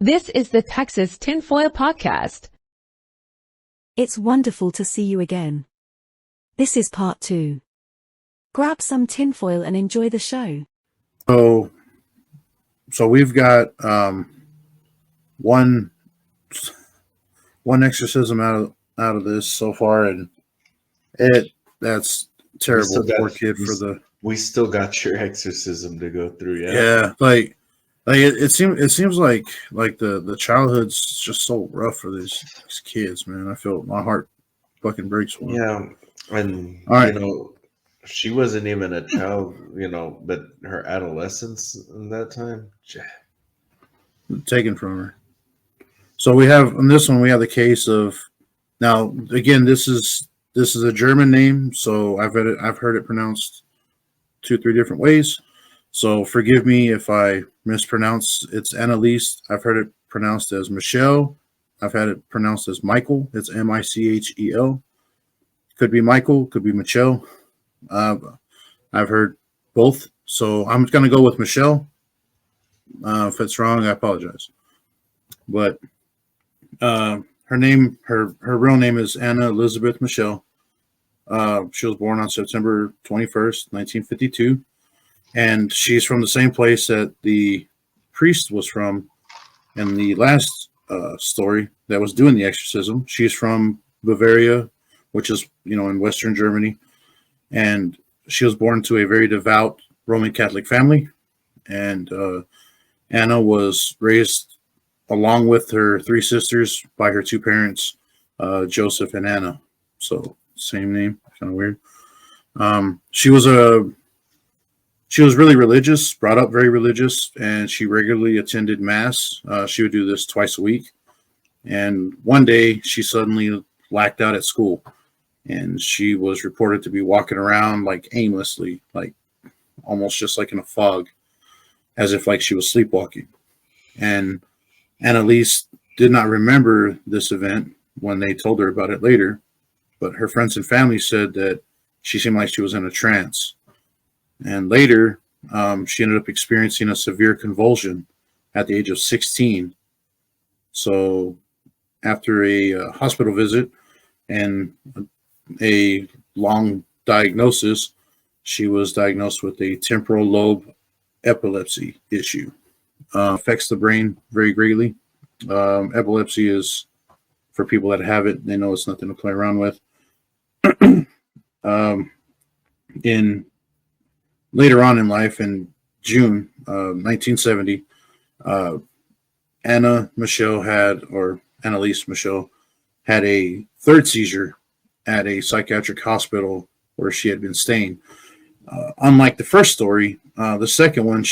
This is the Texas Tinfoil Podcast. It's wonderful to see you again. This is part 2. Grab some tinfoil and enjoy the show. So we've got one exorcism out of this so far, and that's terrible. Poor kid for the. We still got your exorcism to go through, yeah. Like it seems like the childhood's just so rough for these kids, man. I feel my heart fucking breaks for them. Yeah, and right. She wasn't even a child, but her adolescence in that time, taken from her. So we have on this one, we have the case of, now again, this is a German name, so I've heard it pronounced 2-3 different ways. So forgive me if I mispronounce. It's Annalise. I've heard it pronounced as Michelle. I've had it pronounced as Michael. It's Michel. Could be Michael, could be Michelle. I've heard both, so I'm going to go with Michelle. If it's wrong, I apologize. But her real name is Anna Elizabeth Michelle. She was born on September 21st, 1952, and she's from the same place that the priest was from in the last story that was doing the exorcism. She's from Bavaria, which is, in Western Germany, and she was born to a very devout Roman Catholic family, and Anna was raised along with her 3 sisters by her 2 parents, Joseph and Anna. So same name, kind of weird. She was really religious, brought up very religious, and she regularly attended mass. She would do this twice a week. And one day she suddenly blacked out at school, and she was reported to be walking around like aimlessly, like almost just like in a fog, as if like she was sleepwalking. And Annalise did not remember this event when they told her about it later, but her friends and family said that she seemed like she was in a trance. And later, she ended up experiencing a severe convulsion at the age of 16. So after a hospital visit and a long diagnosis, she was diagnosed with a temporal lobe epilepsy issue. Affects the brain very greatly. Epilepsy is, for people that have it, they know it's nothing to play around with. Later on in life, in June 1970, Annalise Michelle had a 3rd seizure at a psychiatric hospital where she had been staying. Unlike the first story, the second one,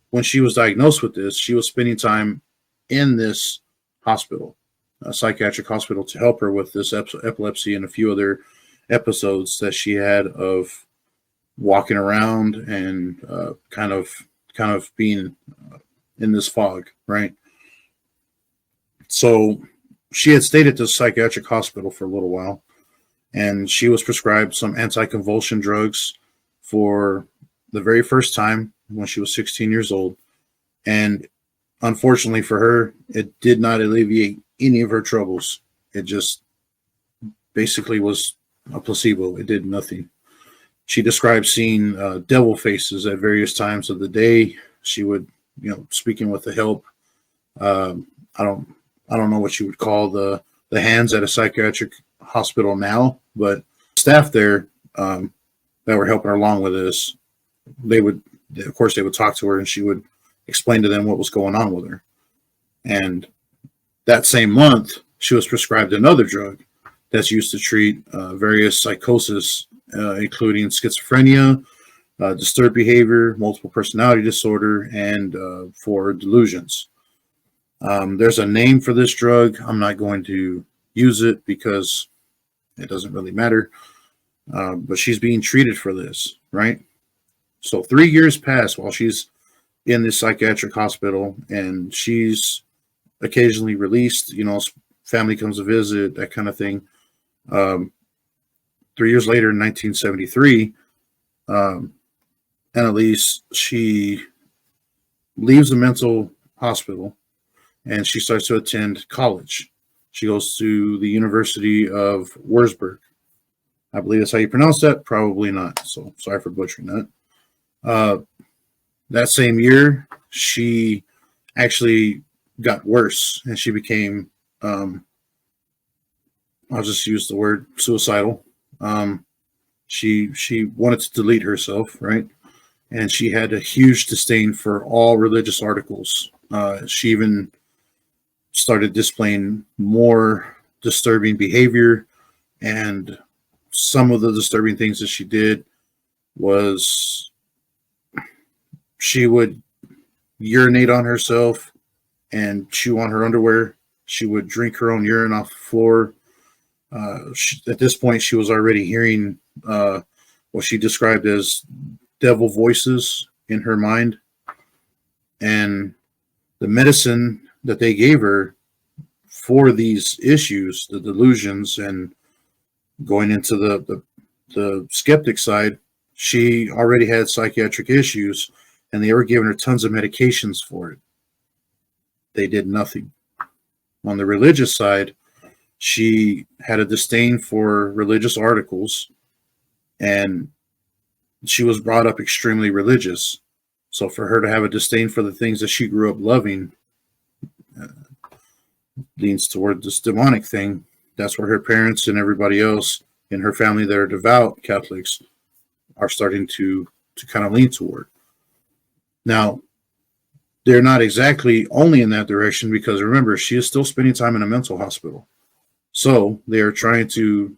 when she was diagnosed with this, she was spending time in this hospital, a psychiatric hospital, to help her with this epilepsy and a few other episodes that she had of walking around and kind of being in this fog, right? So she had stayed at this psychiatric hospital for a little while, and she was prescribed some anti-convulsion drugs for the very first time when she was 16 years old. And unfortunately for her, it did not alleviate any of her troubles. It just basically was a placebo. It did nothing. She described seeing devil faces at various times of the day. She would, speaking with the help. I don't know what you would call the hands at a psychiatric hospital now, but staff there that were helping her along with this, they would talk to her, and she would explain to them what was going on with her. And that same month, she was prescribed another drug that's used to treat various psychosis, including schizophrenia, disturbed behavior, multiple personality disorder, and for delusions. There's a name for this drug. I'm not going to use it because it doesn't really matter. But she's being treated for this, right? So 3 years pass while she's in this psychiatric hospital, and she's occasionally released. Family comes to visit, that kind of thing. 3 years later, in 1973, Annalise, she leaves the mental hospital and she starts to attend college. She goes to the University of Würzburg. I believe that's how you pronounce that. Probably not. So sorry for butchering that. That same year, she actually got worse, and she became, I'll just use the word suicidal. She wanted to delete herself, right? And she had a huge disdain for all religious articles. She even started displaying more disturbing behavior, and some of the disturbing things that she did was she would urinate on herself and chew on her underwear. She would drink her own urine off the floor. At this point, she was already hearing what she described as devil voices in her mind. And the medicine that they gave her for these issues, the delusions and going into the skeptic side, she already had psychiatric issues, and they were giving her tons of medications for it. They did nothing. On the religious side, she had a disdain for religious articles, and she was brought up extremely religious. So for her to have a disdain for the things that she grew up loving leans toward this demonic thing. That's where her parents and everybody else in her family that are devout Catholics are starting to kind of lean toward. Now, they're not exactly only in that direction, because remember, she is still spending time in a mental hospital. So they're trying to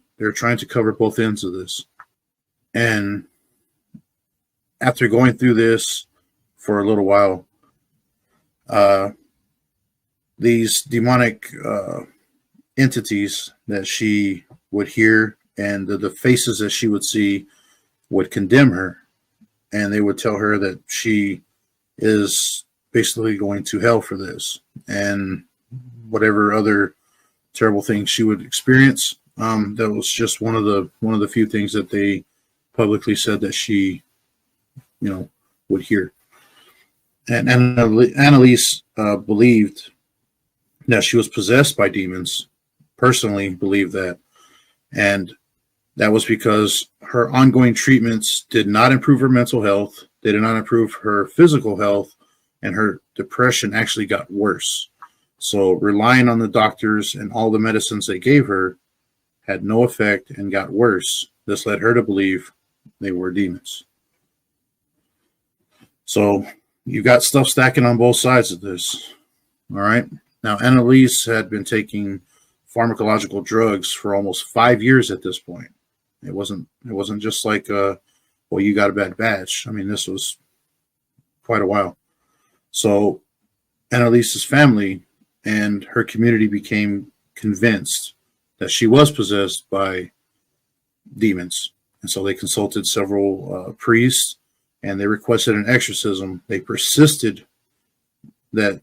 cover both ends of this. And after going through this for a little while, these demonic entities that she would hear and the faces that she would see would condemn her, and they would tell her that she is basically going to hell for this and whatever other terrible things she would experience. That was just one of the few things that they publicly said that she, would hear. And Annalise believed that she was possessed by demons. Personally, believed that, and that was because her ongoing treatments did not improve her mental health. They did not improve her physical health, and her depression actually got worse. So relying on the doctors and all the medicines they gave her had no effect and got worse. This led her to believe they were demons. So you got stuff stacking on both sides of this. All right. Now, Annalise had been taking pharmacological drugs for almost 5 years at this point. It wasn't just like, well, you got a bad batch. I mean, this was quite a while. So Annalise's family and her community became convinced that she was possessed by demons. And so they consulted several priests, and they requested an exorcism. They were persistent in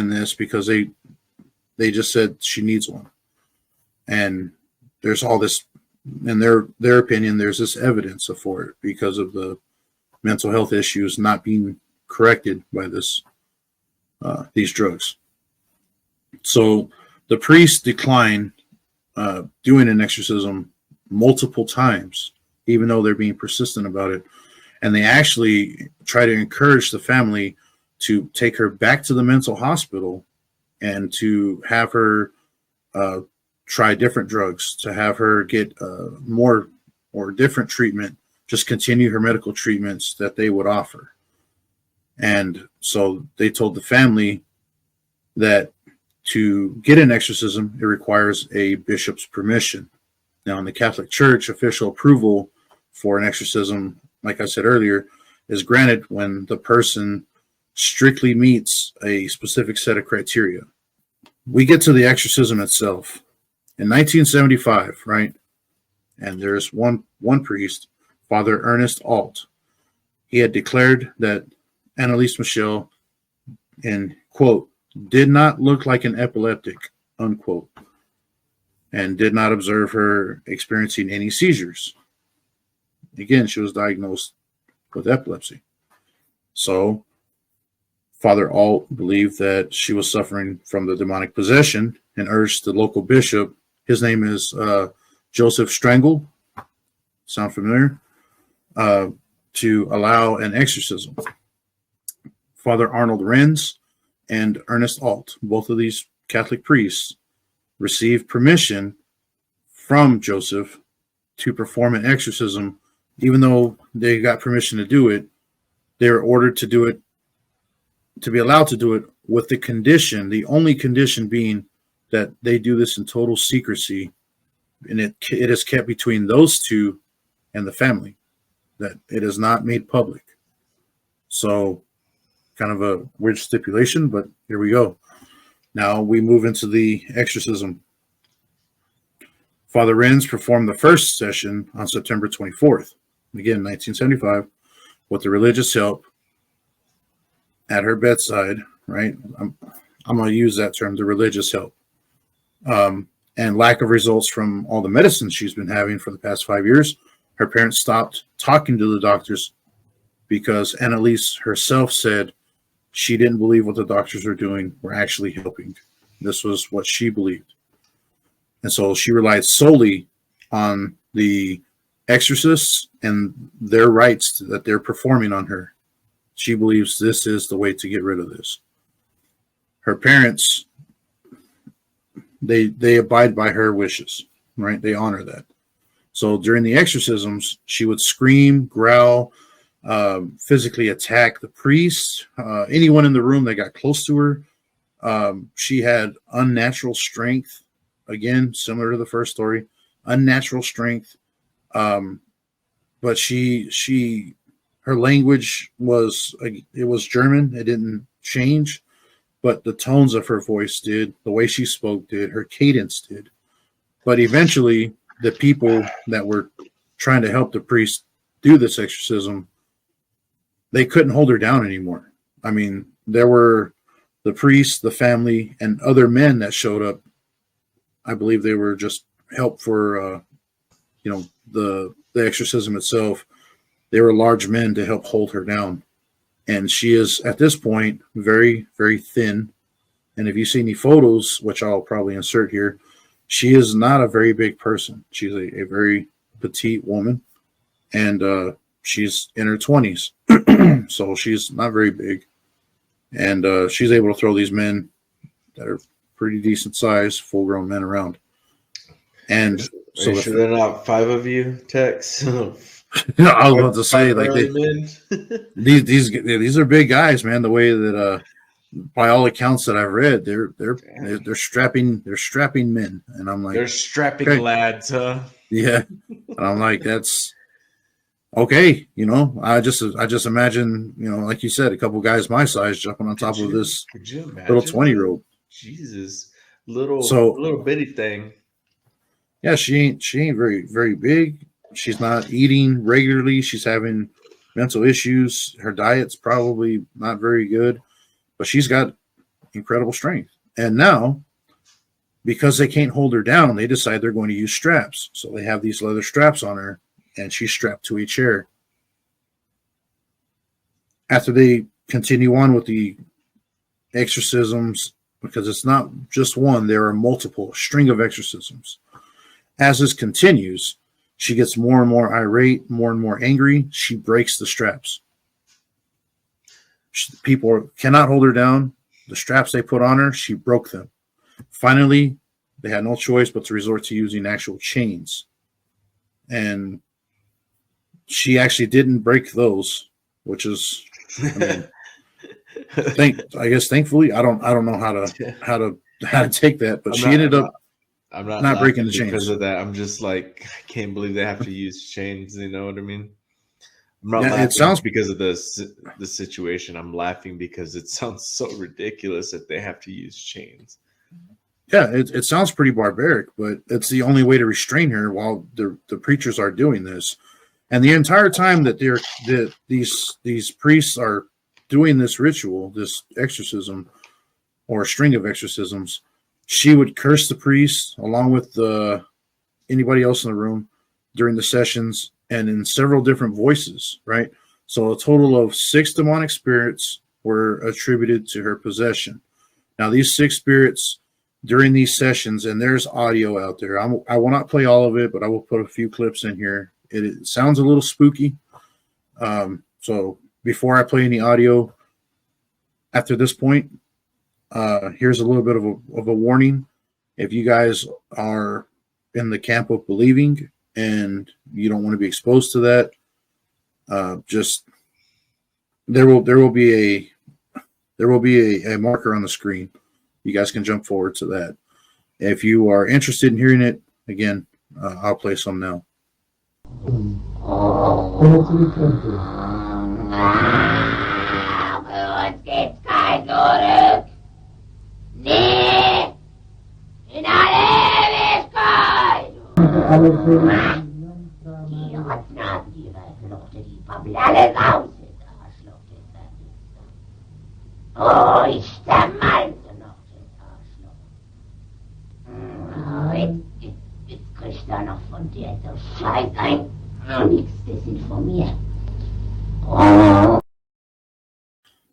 this because they just said she needs one. And there's all this, in their opinion, there's this evidence for it because of the mental health issues not being corrected by these drugs. So the priest declined doing an exorcism multiple times, even though they're being persistent about it. And they actually try to encourage the family to take her back to the mental hospital and to have her try different drugs, to have her get more or different treatment, just continue her medical treatments that they would offer. And so they told the family that to get an exorcism, it requires a bishop's permission. Now, in the Catholic Church, official approval for an exorcism, like I said earlier, is granted when the person strictly meets a specific set of criteria. We get to the exorcism itself. In 1975, right, and there's one priest, Father Ernest Alt. He had declared that Annalise Michel, in quote, did not look like an epileptic, unquote, and did not observe her experiencing any seizures. Again, she was diagnosed with epilepsy. So Father Alt believed that she was suffering from the demonic possession and urged the local bishop, his name is Joseph Strangle, sound familiar, to allow an exorcism. Father Arnold Renz and Ernest Alt, both of these Catholic priests, received permission from Joseph to perform an exorcism. Even though they got permission to do it, they were ordered to do it, to be allowed to do it with the condition, the only condition being that they do this in total secrecy, and it is kept between those two and the family, that it is not made public. So kind of a weird stipulation, but here we go. Now we move into the exorcism. Father Renz performed the first session on September 24th, again, 1975, with the religious help at her bedside, right? I'm going to use that term, the religious help. And lack of results from all the medicine she's been having for the past 5 years, her parents stopped talking to the doctors because Annalise herself said she didn't believe what the doctors were doing were actually helping. This was what she believed. And so she relied solely on the exorcists and their rites that they're performing on her. She believes this is the way to get rid of this. Her parents, they abide by her wishes, right? They honor that. So during the exorcisms, she would scream, growl, physically attack the priest, anyone in the room that got close to her. She had unnatural strength. Again, similar to the first story, unnatural strength. But her language was German. It didn't change, but the tones of her voice did, the way she spoke did, her cadence did. But eventually, the people that were trying to help the priest do this exorcism, they couldn't hold her down anymore. I mean, there were the priest, the family, and other men that showed up. I believe they were just help for, the exorcism itself. They were large men to help hold her down. And she is, at this point, very, very thin. And if you see any photos, which I'll probably insert here, she is not a very big person. She's a very petite woman. And she's in her 20s. So she's not very big. And she's able to throw these men that are pretty decent size, full-grown men around. And so sure they're not 5 of you, Tex? I was about to say, like, these are big guys, man. The way that, by all accounts that I've read, they're strapping men, and I'm like, they're strapping okay. lads, huh? Yeah, and I'm like, that's okay. I just imagine, like you said, a couple guys my size jumping on top of this little 20-year-old. Jesus, little bitty thing. Yeah, she ain't very, very big. She's not eating regularly. She's having mental issues. Her diet's probably not very good, but she's got incredible strength. And now, because they can't hold her down, they decide they're going to use straps. So they have these leather straps on her, and she's strapped to a chair. After they continue on with the exorcisms, because it's not just one, there are multiple string of exorcisms. As this continues, she gets more and more irate, more and more angry. She breaks the straps. People cannot hold her down. The straps they put on her, she broke them. Finally, they had no choice but to resort to using actual chains. And she actually didn't break those, which is, thankfully, I don't know how to take that, but I'm not breaking the chains because of that. I'm just like, I can't believe they have to use chains. You know what I mean? I'm not laughing it sounds because of the situation. I'm laughing because it sounds so ridiculous that they have to use chains. Yeah, it sounds pretty barbaric, but it's the only way to restrain her while the preachers are doing this. And the entire time that these priests are doing this ritual, this exorcism, or a string of exorcisms, she would curse the priest along with anybody else in the room during the sessions and in several different voices, right? So a total of 6 demonic spirits were attributed to her possession. Now, these 6 spirits during these sessions, and there's audio out there. I will not play all of it, but I will put a few clips in here. It sounds a little spooky. So before I play any audio after this point, here's a little bit of a warning. If you guys are in the camp of believing and you don't want to be exposed to that, just there will be a marker on the screen. You guys can jump forward to that. If you are interested in hearing it, again, I'll play some now.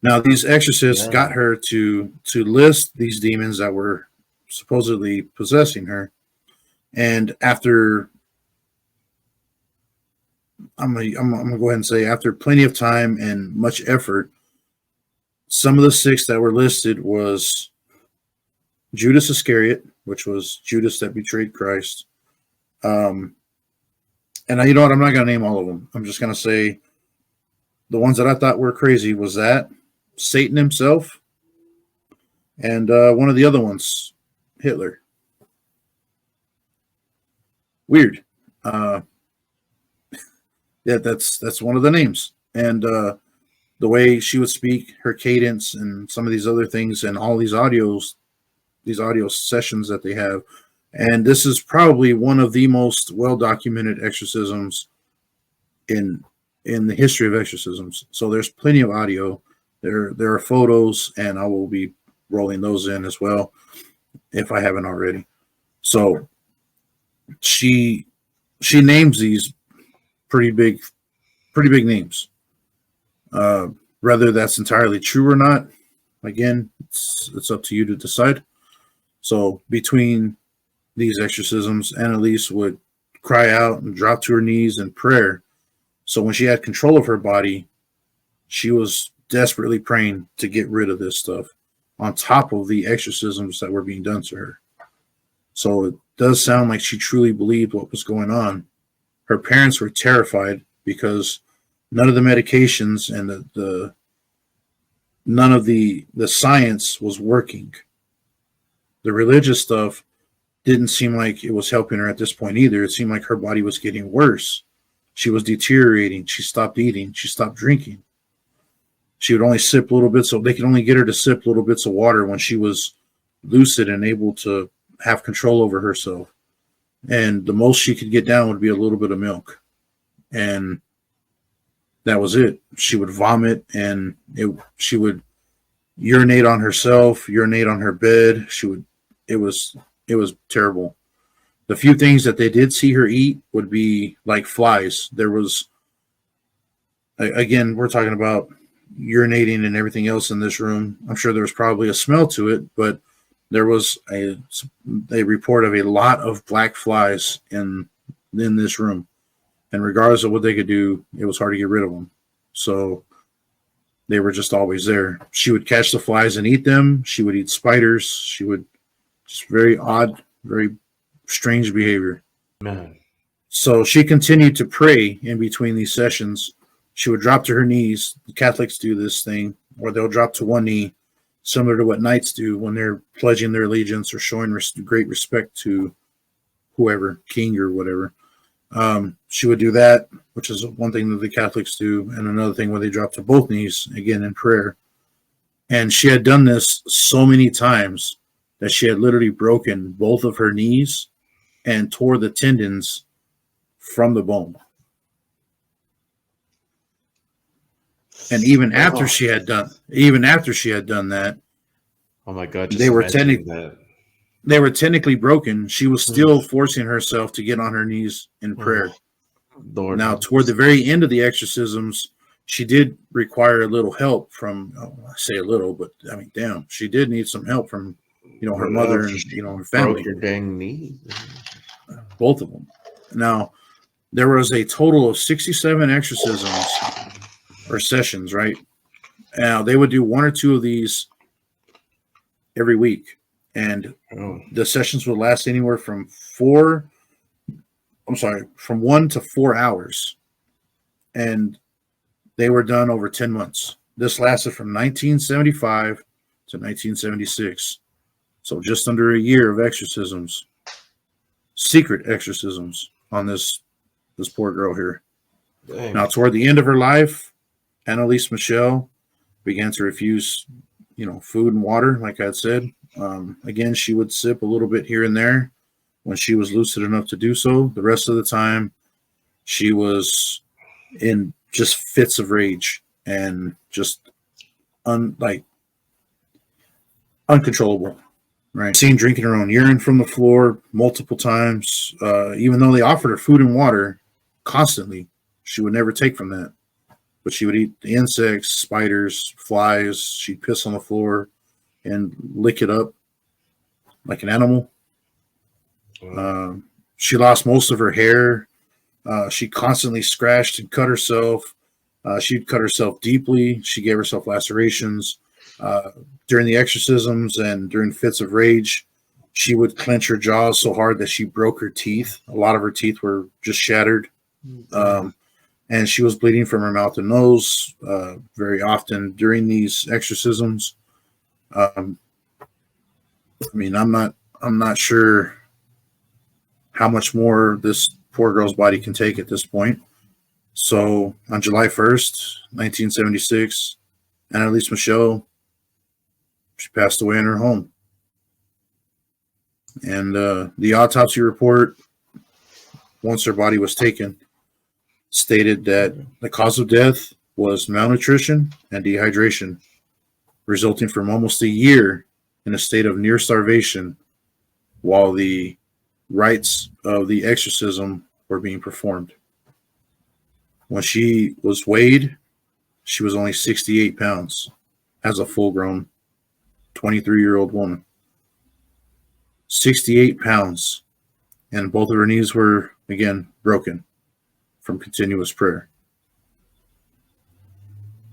Now, these exorcists got her to list these demons that were supposedly possessing her, and after I'm gonna go ahead and say after plenty of time and much effort, some of the 6 that were listed was Judas Iscariot, which was Judas that betrayed Christ. And you know what? I'm not going to name all of them. I'm just going to say the ones that I thought were crazy was that Satan himself, and one of the other ones, Hitler. Weird. Yeah, that's one of the names. And the way she would speak, her cadence, and some of these other things, and all these audio sessions that they have. And this is probably one of the most well-documented exorcisms in the history of exorcisms. So there's plenty of audio. There are photos, and I will be rolling those in as well if I haven't already. So she names these pretty big names. Whether that's entirely true or not, again, it's up to you to decide. So between these exorcisms, Annalise would cry out and drop to her knees in prayer. So when she had control of her body, she was desperately praying to get rid of this stuff on top of the exorcisms that were being done to her. So it does sound like she truly believed what was going on. Her parents were terrified because none of the medications and none of the science was working. The religious stuff didn't seem like it was helping her at this point either. It seemed like her body was getting worse. She was deteriorating. She stopped eating. She stopped drinking. She would only sip little bits of, they could only get her to sip little bits of water when she was lucid and able to have control over herself. And the most she could get down would be a little bit of milk. And that was it. She would vomit, and she would urinate on herself, urinate on her bed. It was terrible. The few things that they did see her eat would be like flies. There was, again, we're talking about urinating and everything else in this room. I'm sure there was probably a smell to it, but there was a report of a lot of black flies in this room. And regardless of what they could do, it was hard to get rid of them. So they were just always there. She would catch the flies and eat them. She would eat spiders. She would just very odd, very strange behavior. Man. So she continued to pray in between these sessions. She would drop to her knees. The Catholics do this thing, or they'll drop to one knee, similar to what knights do when they're pledging their allegiance or showing great respect to whoever, king or whatever. She would do that, which is one thing that the Catholics do, and another thing where they drop to both knees, again in prayer. And she had done this so many times that she had literally broken both of her knees and tore the tendons from the bone. And even after she had done that, oh my God, they were technically broken. She was still forcing herself to get on her knees in prayer. Lord. Now, toward the very end of the exorcisms, she did require a little help from, I say a little, but I mean, damn, she did need some help from, her mother and, her family. Broke your dang knee. Both of them. Now, there was a total of 67 exorcisms or sessions, right? Now, they would do one or two of these every week. And the sessions would last anywhere from 1 to 4 hours. And they were done over 10 months. This lasted from 1975 to 1976. So just under a year of exorcisms, secret exorcisms on this poor girl here. Dang. Now, toward the end of her life, Annalise Michelle began to refuse, food and water, like I had said. Again, she would sip a little bit here and there when she was lucid enough to do so. The rest of the time, she was in just fits of rage and just uncontrollable. Right, seen drinking her own urine from the floor multiple times. Even though they offered her food and water constantly, she would never take from that. But she would eat the insects, spiders, flies. She'd piss on the floor and lick it up like an animal. She lost most of her hair. She constantly scratched and cut herself. She'd cut herself deeply. She gave herself lacerations. During the exorcisms and during fits of rage, she would clench her jaws so hard that she broke her teeth. A lot of her teeth were just shattered. And she was bleeding from her mouth and nose very often during these exorcisms. I'm not sure how much more this poor girl's body can take at this point. So on July 1st, 1976, Annalise Michelle, she passed away in her home. And the autopsy report, once her body was taken, stated that the cause of death was malnutrition and dehydration, resulting from almost a year in a state of near starvation while the rites of the exorcism were being performed. When she was weighed, she was only 68 pounds as a full-grown 23-year-old woman. 68 pounds. And both of her knees were, again, broken from continuous prayer.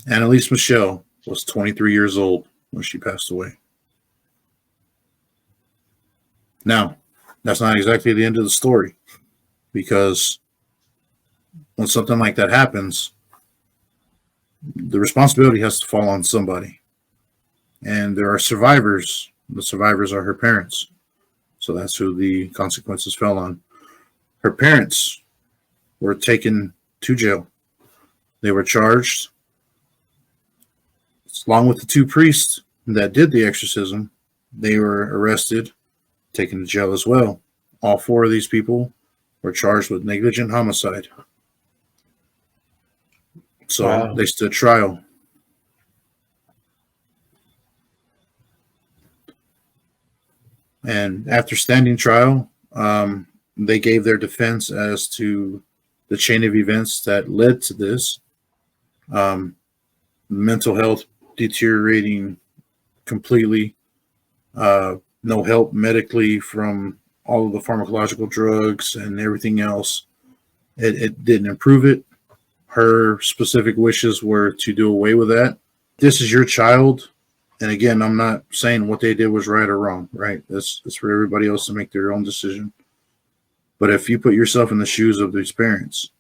Annalise Michelle was 23 years old when she passed away. Now, that's not exactly the end of the story, because when something like that happens, the responsibility has to fall on somebody. And there are survivors. The survivors are her parents. So that's who the consequences fell on. Her parents were taken to jail. They were charged, along with the two priests that did the exorcism. They were arrested, taken to jail as well. All four of these people were charged with negligent homicide. So They stood trial. And after standing trial, they gave their defense as to the chain of events that led to this. Mental health deteriorating completely. No help medically from all of the pharmacological drugs and everything else. It didn't improve it. Her specific wishes were to do away with that. This is your child. And again, I'm not saying what they did was right or wrong, right? That's for everybody else to make their own decision. But if you put yourself in the shoes of these parents,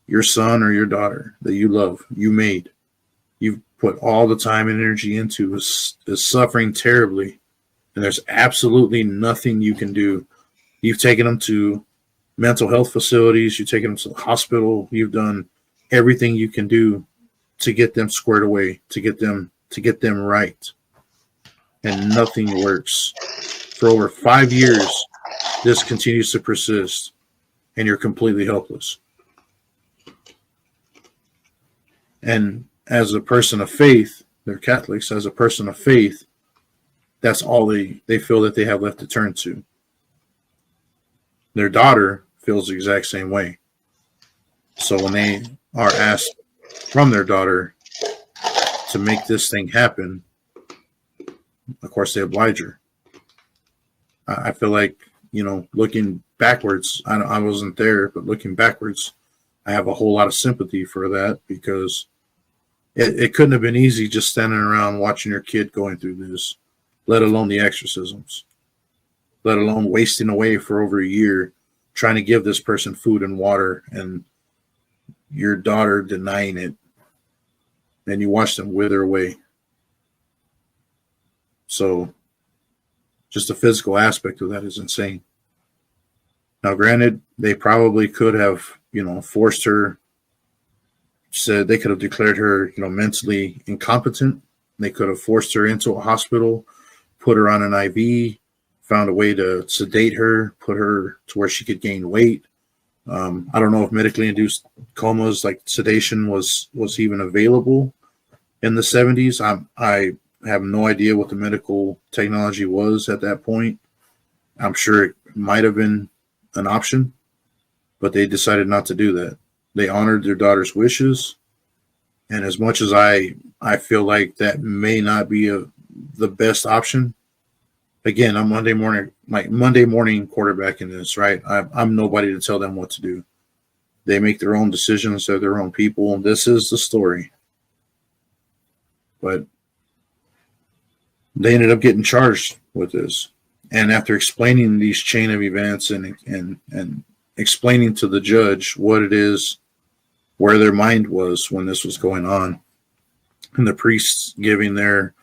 your son or your daughter that you love, you made, you've put all the time and energy into is suffering terribly, and there's absolutely nothing you can do. You've taken them to mental health facilities, you've taken them to the hospital, you've done everything you can do to get them squared away, to get them right. And nothing works. For over 5 years, this continues to persist, and you're completely helpless. And as a person of faith, they're Catholics, as a person of faith, that's all they feel that they have left to turn to. Their daughter feels the exact same way. So when they are asked from their daughter to make this thing happen, of course they oblige her. I feel like, looking backwards, I wasn't there, but looking backwards, I have a whole lot of sympathy for that, because it couldn't have been easy just standing around watching your kid going through this, let alone the exorcisms, let alone wasting away for over a year trying to give this person food and water, and your daughter denying it, and you watch them wither away. So just the physical aspect of that is insane. Now, granted, they probably could have, forced her, said they could have declared her, mentally incompetent. They could have forced her into a hospital, put her on an IV, found a way to sedate her, put her to where she could gain weight. I don't know if medically induced comas like sedation was even available in the 70s. I have no idea what the medical technology was at that point. I'm sure it might have been an option, but they decided not to do that. They honored their daughter's wishes. And as much as I feel like that may not be the best option, again, I'm Monday morning quarterback in this, right? I'm nobody to tell them what to do. They make their own decisions. They're their own people. This is the story. But they ended up getting charged with this. And after explaining these chain of events and explaining to the judge what it is, where their mind was when this was going on, and the priests giving their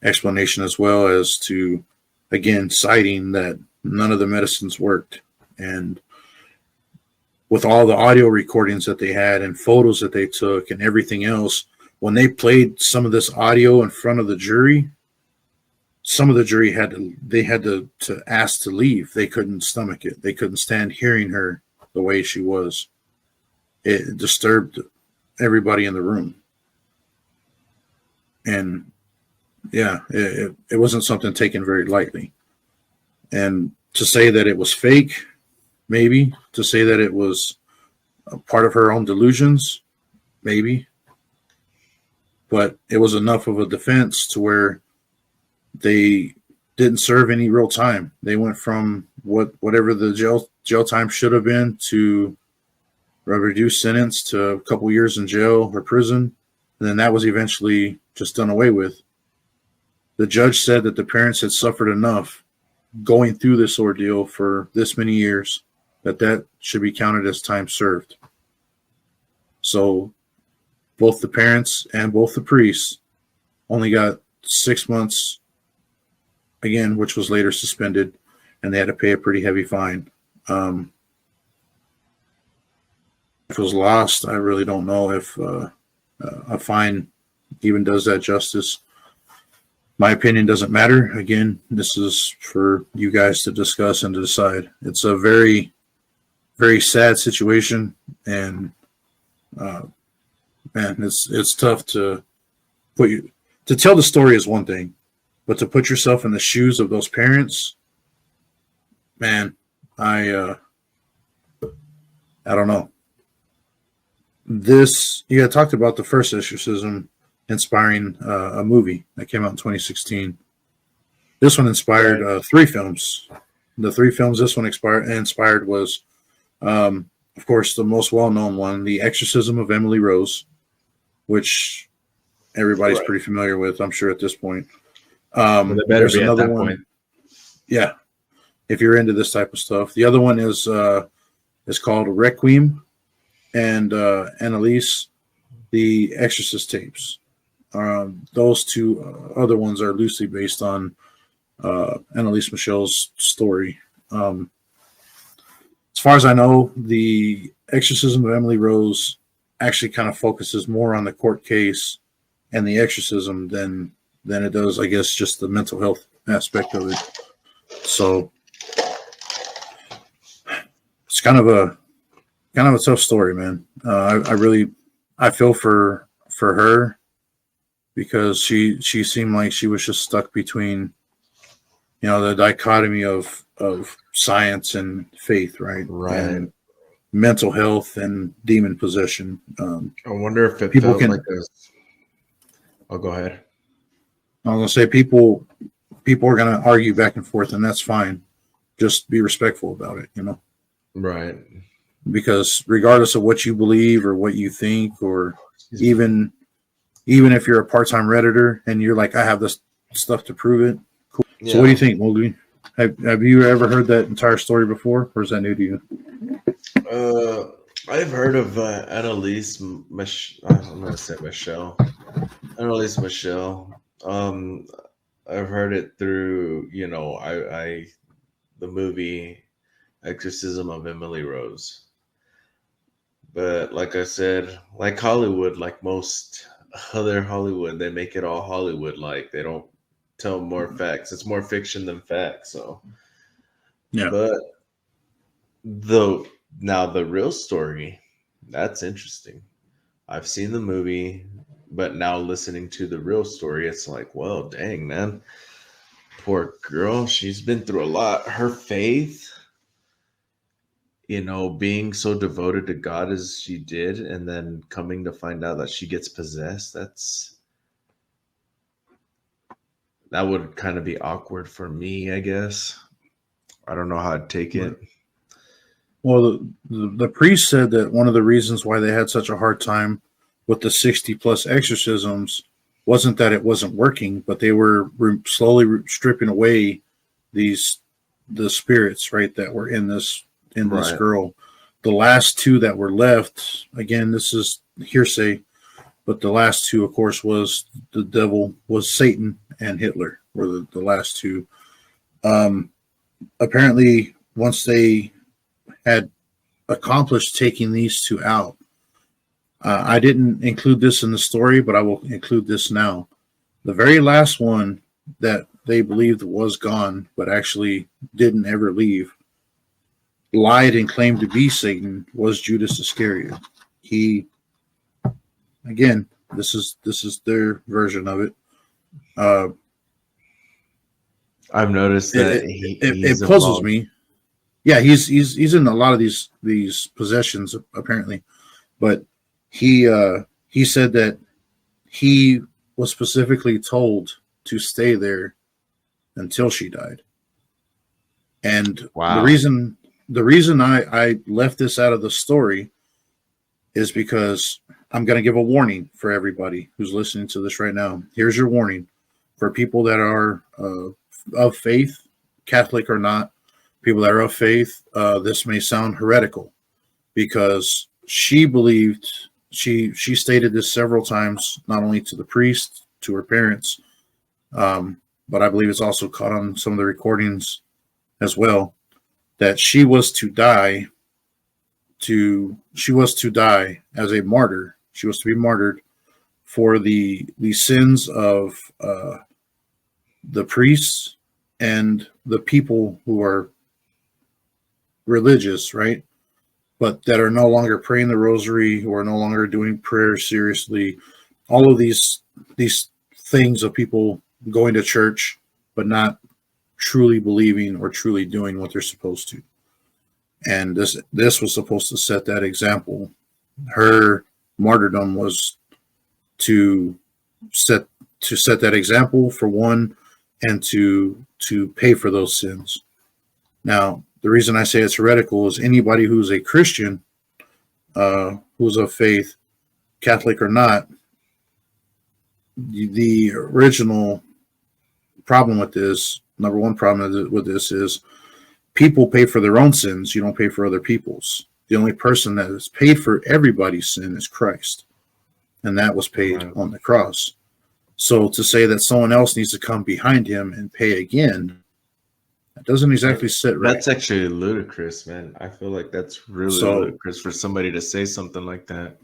explanation as well, as to, again, citing that none of the medicines worked. And with all the audio recordings that they had and photos that they took and everything else, when they played some of this audio in front of the jury, some of the jury had to ask to leave. They couldn't stomach it. They couldn't stand hearing her the way she was. It disturbed everybody in the room. And yeah, it wasn't something taken very lightly. And to say that it was fake, maybe. To say that it was a part of her own delusions, maybe. But it was enough of a defense to where they didn't serve any real time. They went from whatever the jail time should have been to a reduced sentence to a couple years in jail or prison. And then that was eventually just done away with. The judge said that the parents had suffered enough going through this ordeal for this many years that should be counted as time served. So both the parents and both the priests only got 6 months, again, which was later suspended, and they had to pay a pretty heavy fine. If it was lost, I really don't know if a fine even does that justice. My opinion doesn't matter. Again, this is for you guys to discuss and to decide. It's a very, very sad situation, and man, it's tough to tell the story is one thing, but to put yourself in the shoes of those parents, man, I don't know. You had talked about the first exorcism inspiring a movie that came out in 2016. This one inspired 3 films. The 3 films this one inspired was, of course, the most well-known one, The Exorcism of Emily Rose, which everybody's pretty familiar with, I'm sure, at this point. There's another one. Point. Yeah, if you're into this type of stuff. The other one is called Requiem and Annalise, the Exorcist tapes. Those 2 other ones are loosely based on Annalise Michel's story. As far as I know, the Exorcism of Emily Rose actually kind of focuses more on the court case and the exorcism than it does, I guess, just the mental health aspect of it. So it's kind of a tough story, man. I feel for her, because she seemed like she was just stuck between, the dichotomy of science and faith, right? Right. mental health and demon possession. I wonder if it People felt can. like a. Oh, go ahead. I was gonna say people are gonna argue back and forth, and that's fine. Just be respectful about it, Right. because regardless of what you believe or what you think, or Excuse me. even if you're a part-time redditor and you're like, I have this stuff to prove it. Cool. So what do you think, Mowgli? Have you ever heard that entire story before, or is that new to you? I've heard of Annalise. I'm gonna say Michelle. Annalise Michelle. I've heard it through, I the movie Exorcism of Emily Rose. But like I said, like Hollywood, like most other Hollywood, they make it all Hollywood. Like they don't tell more facts. It's more fiction than fact. So, Yeah. but the now the real story, that's interesting. I've seen the movie, but now listening to the real story, it's like, well, dang, man. Poor girl. She's been through a lot. Her faith, being so devoted to God as she did, and then coming to find out that she gets possessed, that would kind of be awkward for me, I guess. I don't know how I'd take it. Well, the priest said that one of the reasons why they had such a hard time with the 60 plus exorcisms wasn't that it wasn't working, but they were slowly stripping away the spirits, right, that were in this Right. girl. The last two that were left, again, this is hearsay, but the last two, of course, was the devil, was Satan and Hitler were the last two. Apparently, once they had accomplished taking these two out, I didn't include this in the story, but I will include this now. The very last one that they believed was gone, but actually didn't ever leave, lied and claimed to be Satan, was Judas Iscariot. He, again, this is their version of it. I've noticed that it puzzles me. Yeah, he's in a lot of these possessions apparently, but he said that he was specifically told to stay there until she died. And Wow. the reason I left this out of the story is because I'm going to give a warning for everybody who's listening to this right now. Here's your warning for people that are of faith, Catholic or not. People that are of faith, this may sound heretical, because she believed, she stated this several times, not only to the priest, to her parents, but I believe it's also caught on some of the recordings as well, that she was to die as a martyr. She was to be martyred for the sins of the priests and the people who are religious, right? But that are no longer praying the rosary, who are no longer doing prayer seriously. All of these things of people going to church, but not truly believing or truly doing what they're supposed to. And this was supposed to set that example. Her martyrdom was to set that example, for one, and to pay for those sins. Now, the reason I say it's heretical is anybody who's a Christian, who's of faith, Catholic or not, the original problem with this, number one problem with this is people pay for their own sins. You don't pay for other people's. The only person that is paid for everybody's sin is Christ. And that was paid on the cross. So to say that someone else needs to come behind him and pay again, that doesn't exactly sit right. That's actually ludicrous, man. I feel like that's really ludicrous for somebody to say something like that.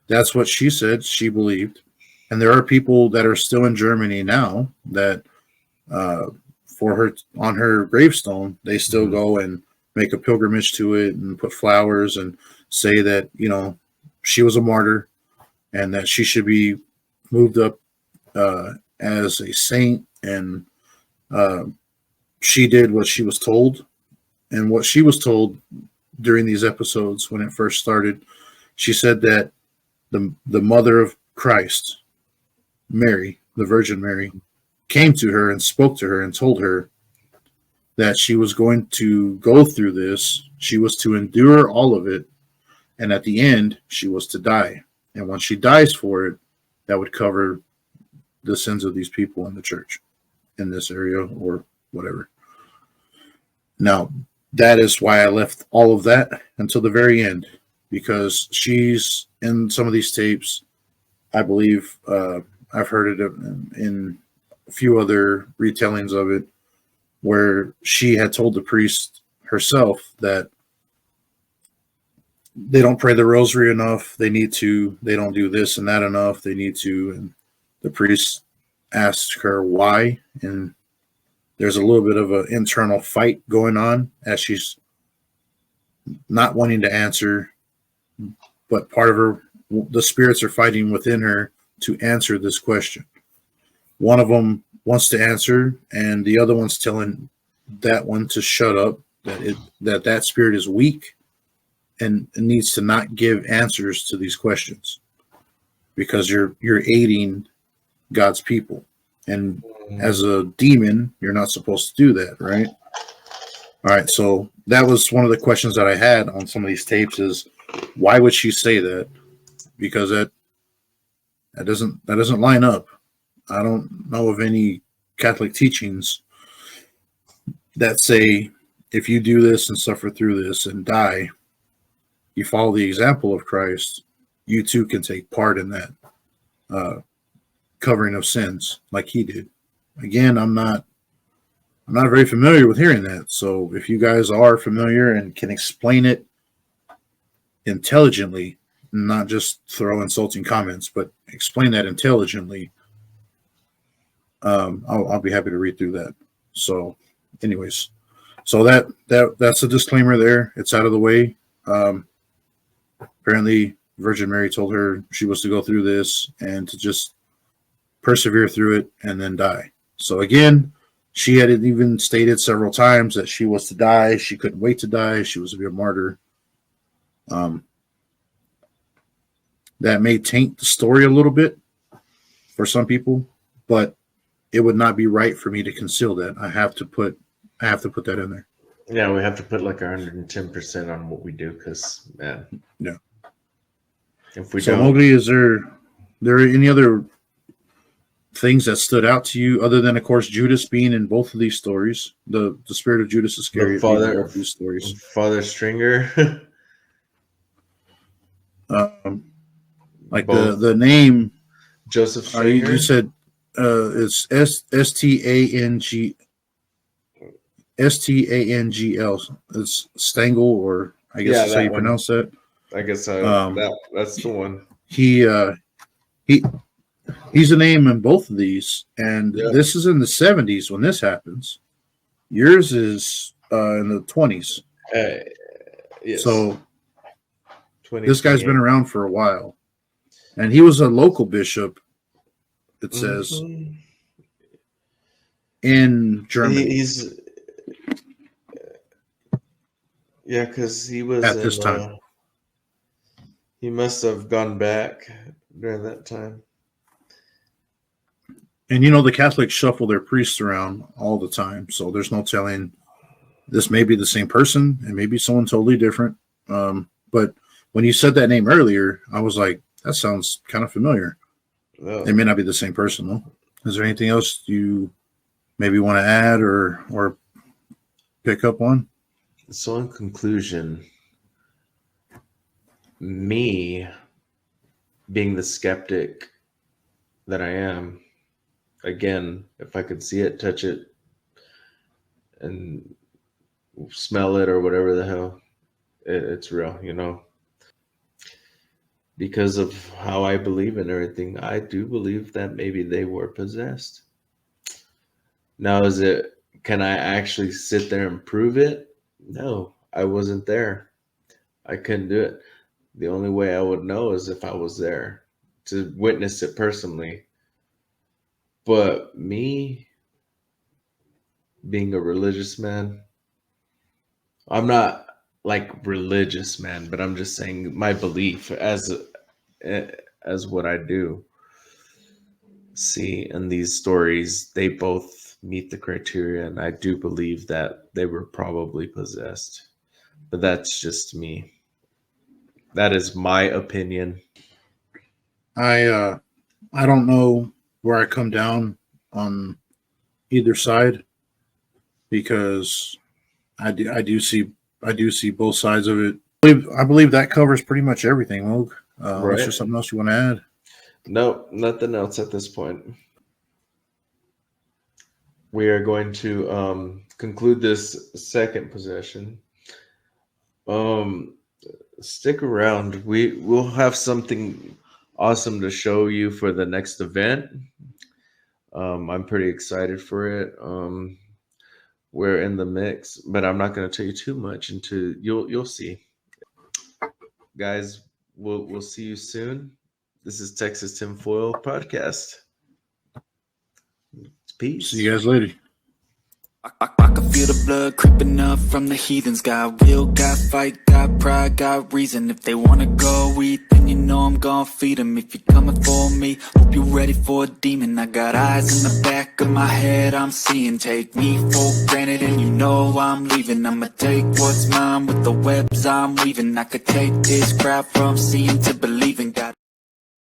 That's what she said, she believed. And there are people that are still in Germany now that for her, on her gravestone, they still go and make a pilgrimage to it and put flowers and say that, she was a martyr and that she should be moved up as a saint, and she did what she was told. And what she was told during these episodes when it first started. She said that the mother of Christ, Mary, the Virgin Mary, came to her and spoke to her and told her that she was going to go through this. She was to endure all of it. And at the end, she was to die. And when she dies for it, that would cover the sins of these people in the church in this area or whatever. Now, that is why I left all of that until the very end, because she's in some of these tapes. I believe I've heard it in a few other retellings of it, where she had told the priest herself that they don't pray the rosary enough. They don't do this and that enough. They need to. And the priest asked her why. And there's a little bit of an internal fight going on as she's not wanting to answer, but part of her, the spirits are fighting within her to answer this question. One of them wants to answer, and the other one's telling that one to shut up, that spirit is weak and needs to not give answers to these questions because you're aiding God's people. And as a demon, you're not supposed to do that, right? All right, so that was one of the questions that I had on some of these tapes is why would she say that? Because that doesn't line up. I don't know of any Catholic teachings that say if you do this and suffer through this and die, you follow the example of Christ, you too can take part in that covering of sins like he did. Again, I'm not very familiar with hearing that. So if you guys are familiar and can explain it intelligently, not just throw insulting comments, but explain that intelligently, I'll be happy to read through that. So anyways, so that's a disclaimer there. It's out of the way. Apparently Virgin Mary told her she was to go through this and to just persevere through it and then die. So again, she had even stated several times that she was to die. She couldn't wait to die. She was to be a martyr. That may taint the story a little bit for some people, but it would not be right for me to conceal that. I have to put that in there. Yeah, we have to put like 110% on what we do because, man. Yeah. If we so, don't. Mowgli, is there any other things that stood out to you other than, of course, Judas being in both of these stories? The spirit of Judas is scary. Father, both these stories. Father Stringer. Like the name Joseph Stringer. You said it's Stangl. It's Stangle, or I guess that's how you pronounce that. I guess that's the one. He's a name in both of these, and this is in the 70s when this happens. Yours is in the 20s. Yes. So this guy's been around for a while, and he was a local bishop. It says in Germany. Because he was at this time. He must have gone back during that time. And the Catholics shuffle their priests around all the time, so there's no telling. This may be the same person, and maybe someone totally different. But when you said that name earlier, I was like, that sounds kind of familiar. It may not be the same person, though. Is there anything else you maybe want to add or pick up on? So in conclusion, me being the skeptic that I am, again, if I could see it, touch it, and smell it or whatever the hell, it's real, Because of how I believe in everything, I do believe that maybe they were possessed. Now, can I actually sit there and prove it? No, I wasn't there. I couldn't do it. The only way I would know is if I was there to witness it personally. But me being a religious man, I'm not like religious, man, but I'm just saying my belief as what I do see in these stories, they both meet the criteria, and I do believe that they were probably possessed. But that's just me. That is my opinion. I don't know where I come down on either side because I do see both sides of it. I believe that covers pretty much everything, Moog. Unless Right? there's something else you want to add. No, nothing else at this point. We are going to conclude this second possession. Stick around. We'll have something awesome to show you for the next event. I'm pretty excited for it. We're in the mix, but I'm not going to tell you too much until you'll see. Guys, we'll see you soon. This is Texas Tinfoil Podcast. Peace. See you guys later. I can feel the blood creeping up from the heathens. Got will, got fight, got pride, got reason. If they wanna go eat, then you know I'm gonna feed them. If you're coming for me, hope you're ready for a demon. I got eyes in the back of my head, I'm seeing. Take me for granted and you know I'm leaving. I'ma take what's mine with the webs I'm weaving. I could take this crowd from seeing to believing. Got